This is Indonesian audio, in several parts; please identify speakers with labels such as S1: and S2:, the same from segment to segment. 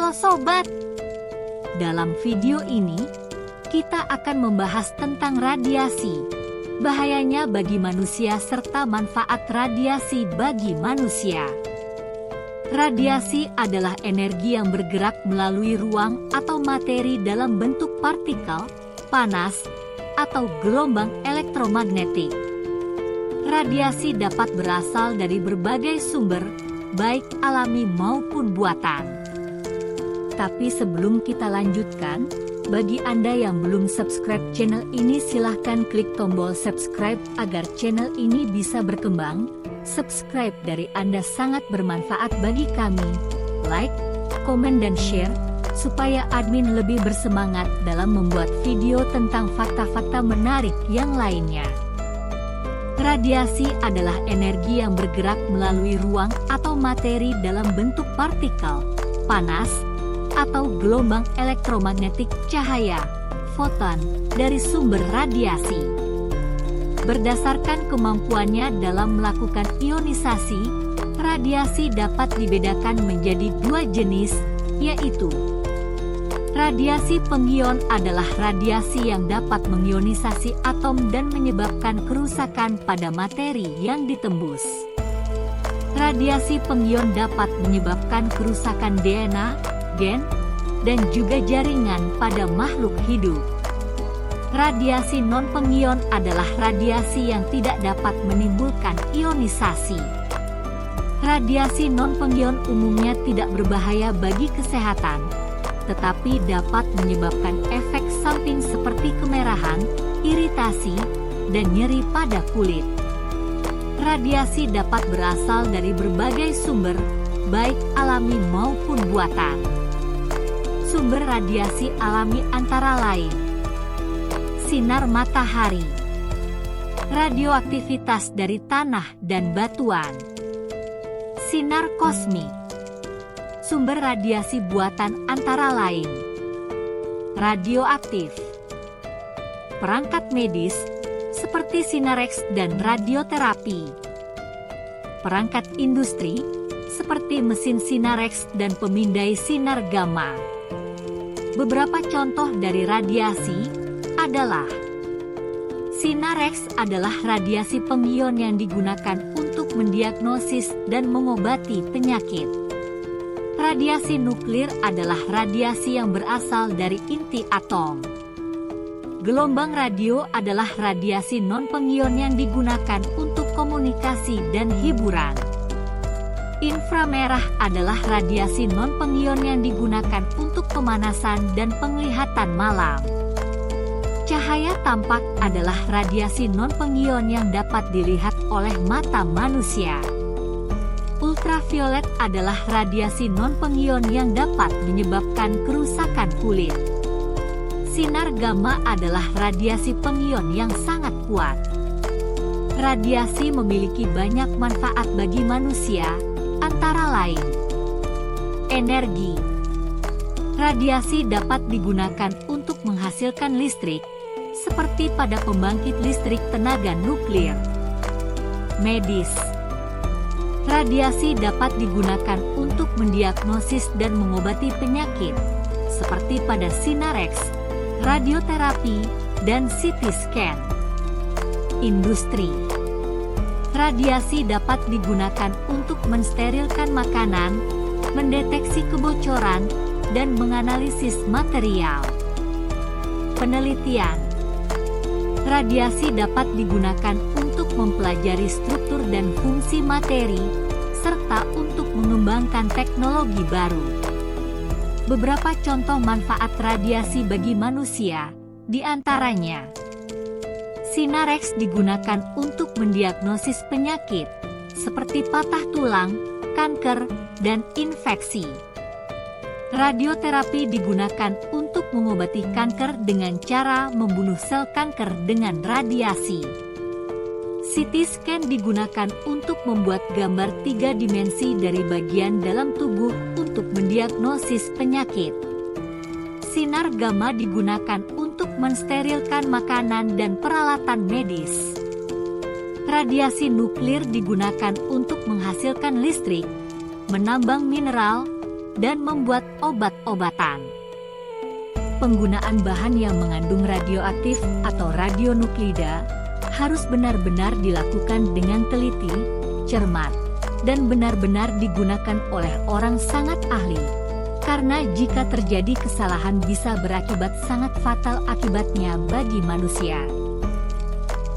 S1: Halo sobat, dalam video ini kita akan membahas tentang radiasi, bahayanya bagi manusia serta manfaat radiasi bagi manusia. Radiasi adalah energi yang bergerak melalui ruang atau materi dalam bentuk partikel, panas, atau gelombang elektromagnetik. Radiasi dapat berasal dari berbagai sumber, baik alami maupun buatan. Tapi sebelum kita lanjutkan, bagi Anda yang belum subscribe channel ini silahkan klik tombol subscribe agar channel ini bisa berkembang. Subscribe dari Anda sangat bermanfaat bagi kami. Like, komen dan share, supaya admin lebih bersemangat dalam membuat video tentang fakta-fakta menarik yang lainnya. Radiasi adalah energi yang bergerak melalui ruang atau materi dalam bentuk partikel, panas, atau gelombang elektromagnetik cahaya, foton, dari sumber radiasi. Berdasarkan kemampuannya dalam melakukan ionisasi, radiasi dapat dibedakan menjadi dua jenis, yaitu radiasi pengion adalah radiasi yang dapat mengionisasi atom dan menyebabkan kerusakan pada materi yang ditembus. Radiasi pengion dapat menyebabkan kerusakan DNA, gen, dan juga jaringan pada makhluk hidup. Radiasi non-pengion adalah radiasi yang tidak dapat menimbulkan ionisasi. Radiasi non-pengion umumnya tidak berbahaya bagi kesehatan, tetapi dapat menyebabkan efek samping seperti kemerahan, iritasi, dan nyeri pada kulit. Radiasi dapat berasal dari berbagai sumber, baik alami maupun buatan. Sumber radiasi alami antara lain sinar matahari, radioaktivitas dari tanah dan batuan, sinar kosmik. Sumber radiasi buatan antara lain radioaktif, perangkat medis seperti sinar X dan radioterapi, perangkat industri seperti mesin sinar X dan pemindai sinar gamma. Beberapa contoh dari radiasi adalah sinar X adalah radiasi pengion yang digunakan untuk mendiagnosis dan mengobati penyakit. Radiasi nuklir adalah radiasi yang berasal dari inti atom. Gelombang radio adalah radiasi non-pengion yang digunakan untuk komunikasi dan hiburan. Inframerah adalah radiasi non-pengion yang digunakan untuk pemanasan dan penglihatan malam. Cahaya tampak adalah radiasi non-pengion yang dapat dilihat oleh mata manusia. Ultraviolet adalah radiasi non-pengion yang dapat menyebabkan kerusakan kulit. Sinar gamma adalah radiasi pengion yang sangat kuat. Radiasi memiliki banyak manfaat bagi manusia, antara lain energi. Radiasi dapat digunakan untuk menghasilkan listrik, seperti pada pembangkit listrik tenaga nuklir. Medis. Radiasi dapat digunakan untuk mendiagnosis dan mengobati penyakit, seperti pada sinar X, radioterapi, dan CT scan. Industri. Radiasi dapat digunakan untuk mensterilkan makanan, mendeteksi kebocoran, dan menganalisis material. Penelitian. Radiasi dapat digunakan untuk mempelajari struktur dan fungsi materi, serta untuk mengembangkan teknologi baru. Beberapa contoh manfaat radiasi bagi manusia, di antaranya sinar X digunakan untuk mendiagnosis penyakit, seperti patah tulang, kanker, dan infeksi. Radioterapi digunakan untuk mengobati kanker dengan cara membunuh sel kanker dengan radiasi. CT scan digunakan untuk membuat gambar 3 dimensi dari bagian dalam tubuh untuk mendiagnosis penyakit. Sinar gamma digunakan untuk mensterilkan makanan dan peralatan medis. Radiasi nuklir digunakan untuk menghasilkan listrik, menambang mineral, dan membuat obat-obatan. Penggunaan bahan yang mengandung radioaktif atau radionuklida harus benar-benar dilakukan dengan teliti, cermat, dan benar-benar digunakan oleh orang sangat ahli. Karena jika terjadi kesalahan bisa berakibat sangat fatal akibatnya bagi manusia.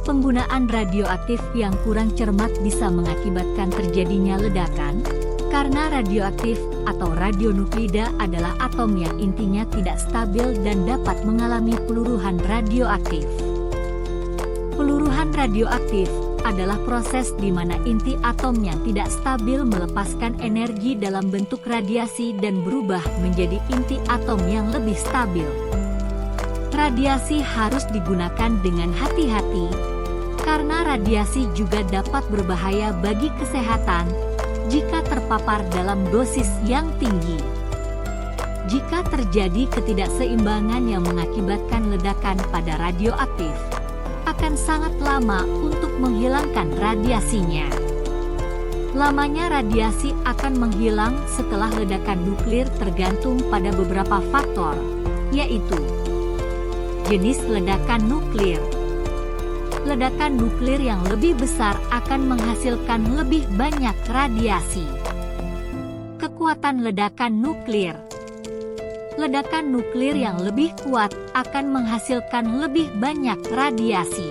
S1: Penggunaan radioaktif yang kurang cermat bisa mengakibatkan terjadinya ledakan, karena radioaktif atau radionuklida adalah atom yang intinya tidak stabil dan dapat mengalami peluruhan radioaktif. Peluruhan radioaktif adalah proses di mana inti atom yang tidak stabil melepaskan energi dalam bentuk radiasi dan berubah menjadi inti atom yang lebih stabil. Radiasi harus digunakan dengan hati-hati, karena radiasi juga dapat berbahaya bagi kesehatan jika terpapar dalam dosis yang tinggi. Jika terjadi ketidakseimbangan yang mengakibatkan ledakan pada radioaktif, akan sangat lama untuk menghilangkan radiasinya. Lamanya radiasi akan menghilang setelah ledakan nuklir tergantung pada beberapa faktor, yaitu jenis ledakan nuklir. Ledakan nuklir yang lebih besar akan menghasilkan lebih banyak radiasi. Kekuatan ledakan nuklir. Ledakan nuklir yang lebih kuat akan menghasilkan lebih banyak radiasi.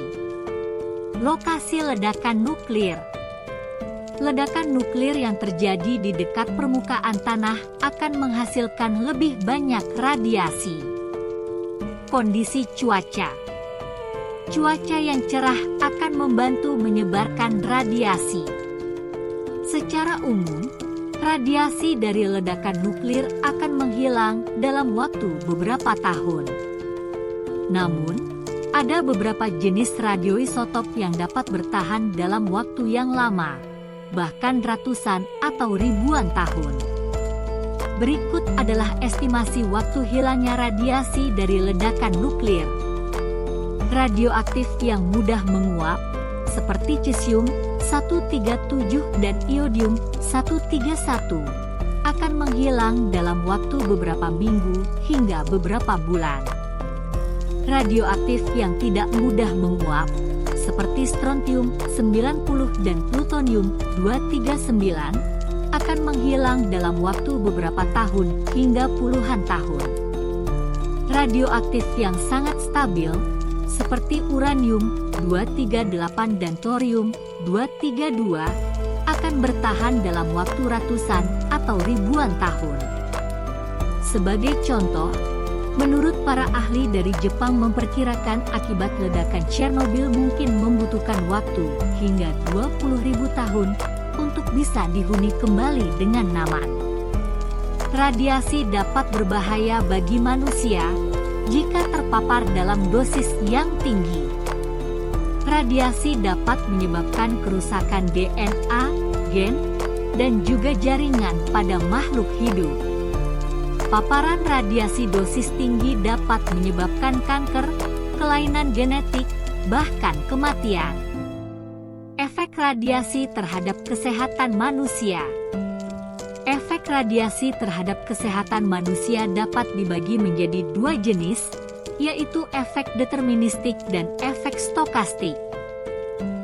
S1: Lokasi ledakan nuklir. Ledakan nuklir yang terjadi di dekat permukaan tanah akan menghasilkan lebih banyak radiasi. Kondisi cuaca. Cuaca yang cerah akan membantu menyebarkan radiasi. Secara umum, radiasi dari ledakan nuklir akan menghilang dalam waktu beberapa tahun. Namun, ada beberapa jenis radioisotop yang dapat bertahan dalam waktu yang lama, bahkan ratusan atau ribuan tahun. Berikut adalah estimasi waktu hilangnya radiasi dari ledakan nuklir. Radioaktif yang mudah menguap, seperti cesium-137 dan iodium-131, akan menghilang dalam waktu beberapa minggu hingga beberapa bulan. Radioaktif yang tidak mudah menguap, seperti strontium-90 dan plutonium-239, akan menghilang dalam waktu beberapa tahun hingga puluhan tahun. Radioaktif yang sangat stabil, seperti uranium-238 dan thorium-232, akan bertahan dalam waktu ratusan atau ribuan tahun. Sebagai contoh, menurut para ahli dari Jepang memperkirakan akibat ledakan Chernobyl mungkin membutuhkan waktu hingga 20.000 tahun untuk bisa dihuni kembali dengan nyaman. Radiasi dapat berbahaya bagi manusia jika terpapar dalam dosis yang tinggi. Radiasi dapat menyebabkan kerusakan DNA, gen, dan juga jaringan pada makhluk hidup. Paparan radiasi dosis tinggi dapat menyebabkan kanker, kelainan genetik, bahkan kematian. Efek radiasi terhadap kesehatan manusia. Efek radiasi terhadap kesehatan manusia dapat dibagi menjadi dua jenis, yaitu efek deterministik dan efek stokastik.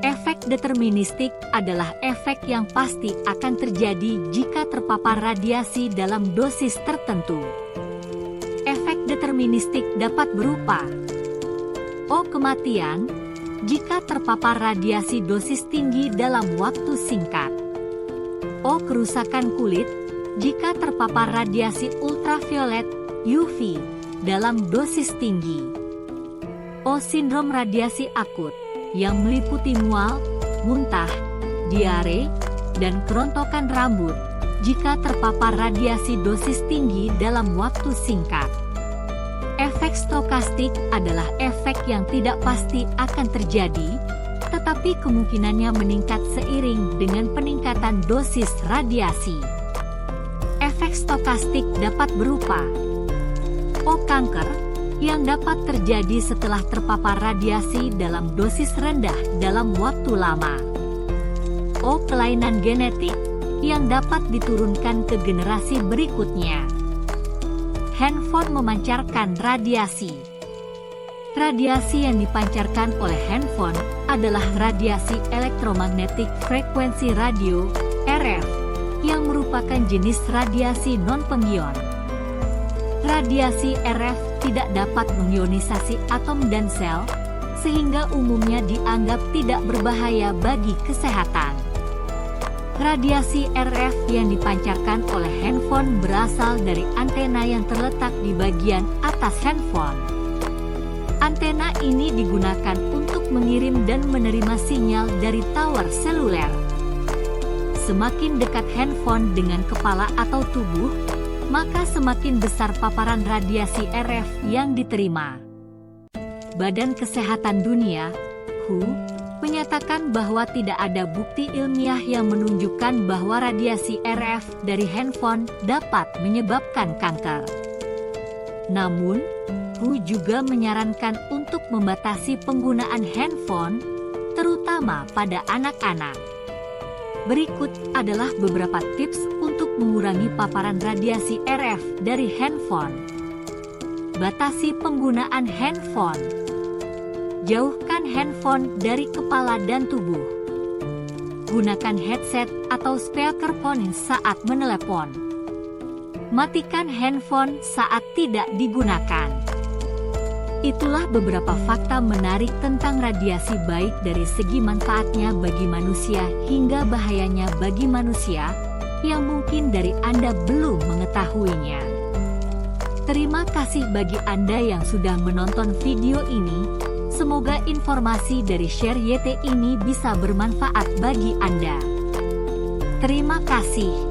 S1: Efek deterministik adalah efek yang pasti akan terjadi jika terpapar radiasi dalam dosis tertentu. Efek deterministik dapat berupa kematian jika terpapar radiasi dosis tinggi dalam waktu singkat. Kerusakan kulit jika terpapar radiasi ultraviolet UV dalam dosis tinggi. Sindrom radiasi akut yang meliputi mual, muntah, diare, dan kerontokan rambut jika terpapar radiasi dosis tinggi dalam waktu singkat. Efek stokastik adalah efek yang tidak pasti akan terjadi, tetapi kemungkinannya meningkat seiring dengan peningkatan dosis radiasi. Efek stokastik dapat berupa kanker yang dapat terjadi setelah terpapar radiasi dalam dosis rendah dalam waktu lama. Kelainan genetik yang dapat diturunkan ke generasi berikutnya. Handphone memancarkan radiasi. Radiasi yang dipancarkan oleh handphone adalah radiasi elektromagnetik frekuensi radio (RF) yang merupakan jenis radiasi non-pengion. Radiasi RF tidak dapat mengionisasi atom dan sel, sehingga umumnya dianggap tidak berbahaya bagi kesehatan. Radiasi RF yang dipancarkan oleh handphone berasal dari antena yang terletak di bagian atas handphone. Antena ini digunakan untuk mengirim dan menerima sinyal dari tower seluler. Semakin dekat handphone dengan kepala atau tubuh, maka semakin besar paparan radiasi RF yang diterima. Badan Kesehatan Dunia (WHO) menyatakan bahwa tidak ada bukti ilmiah yang menunjukkan bahwa radiasi RF dari handphone dapat menyebabkan kanker. Namun, WHO juga menyarankan untuk membatasi penggunaan handphone, terutama pada anak-anak. Berikut adalah beberapa tips untuk mengurangi paparan radiasi RF dari handphone. Batasi penggunaan handphone. Jauhkan handphone dari kepala dan tubuh. Gunakan headset atau speakerphone saat menelepon. Matikan handphone saat tidak digunakan. Itulah beberapa fakta menarik tentang radiasi, baik dari segi manfaatnya bagi manusia hingga bahayanya bagi manusia, yang mungkin dari Anda belum mengetahuinya. Terima kasih bagi Anda yang sudah menonton video ini. Semoga informasi dari Share YT ini bisa bermanfaat bagi Anda. Terima kasih.